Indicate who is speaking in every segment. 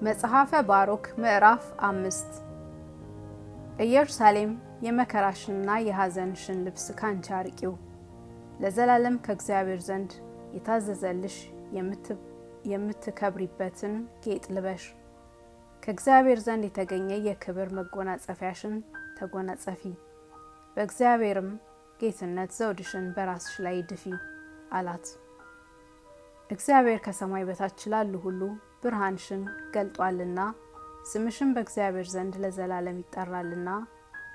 Speaker 1: መጽሐፈ ባሮክ ምዕራፍ 5 ኢየሩሳሌም የመከራሽንና የሐዘንሽን ልብስ ካንቺ አርቂው፣ ለዘላለም ከእግዚአብሔር ዘንድ የታዘዘልሽ የምትከብሪበትን ጌጥ ልበሽ። ከእግዚአብሔር ዘንድ የተገኘ የክብር መጎናጸፊያሽን ተጎናጸፊ፣ በእግዚአብሔርም ጌትነት ዘውድሽን በራስሽ ላይ ድፊ አላት። እግዚአብሔር ከሰማይ በታች ላሉ ሁሉ ብርሃንሽን ገልጧልና፣ ስምሽን በእግዚአብሔር ዘንድ ለዘላለም ይጠራልና፣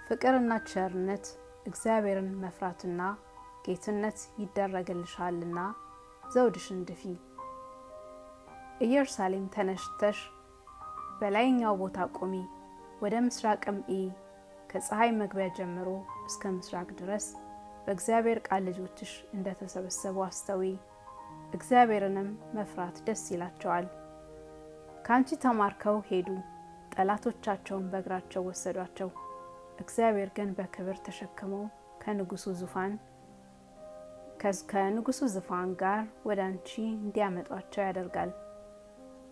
Speaker 1: ፍቅርና ቸርነት እግዚአብሔርን መፍራትና ጌትነት ይደረግልሻልና ዘውድሽን ድፊ። ኢየሩሳሌም ተነስተሽ በላይኛው ቦታ ቁሚ፣ ወደ ምስራቅም እይ። ከፀሐይ መግቢያ ጀምሮ እስከ ምስራቅ ድረስ በእግዚአብሔር ቃል ልጆችሽ እንደተሰበሰቡ አስተዊ። እግዚአብሔርንም መፍራት ደስ ይላቸዋል። ካንቺ ተማርከው ሄዱ፣ ጠላቶቻቸውን በእግራቸው ወሰዷቸው። እግዚአብሔር ግን በክብር ተሸክመው ከንጉሱ ዙፋን ጋር ወደ አንቺ እንዲያመጧቸው ያደርጋል።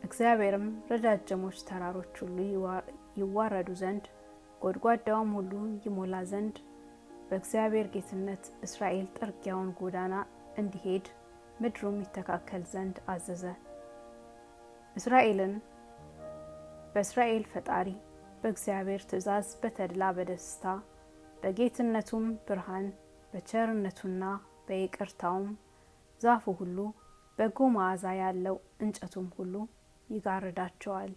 Speaker 1: እግዚአብሔርም ረጃጅሞች ተራሮች ሁሉ ይዋረዱ ዘንድ፣ ጎድጓዳውም ሁሉ ይሞላ ዘንድ በእግዚአብሔር ጌትነት እስራኤል ጥርጊያውን ጎዳና እንዲሄድ ምድሩም ይተካከል ዘንድ አዘዘ። በእስራኤል ፈጣሪ በእግዚአብሔር ትእዛዝ በተድላ በደስታ በጌትነቱም ብርሃን በቸርነቱና በይቅርታውም ዛፉ ሁሉ በጎ መዓዛ ያለው እንጨቱም ሁሉ ይጋርዳቸዋል።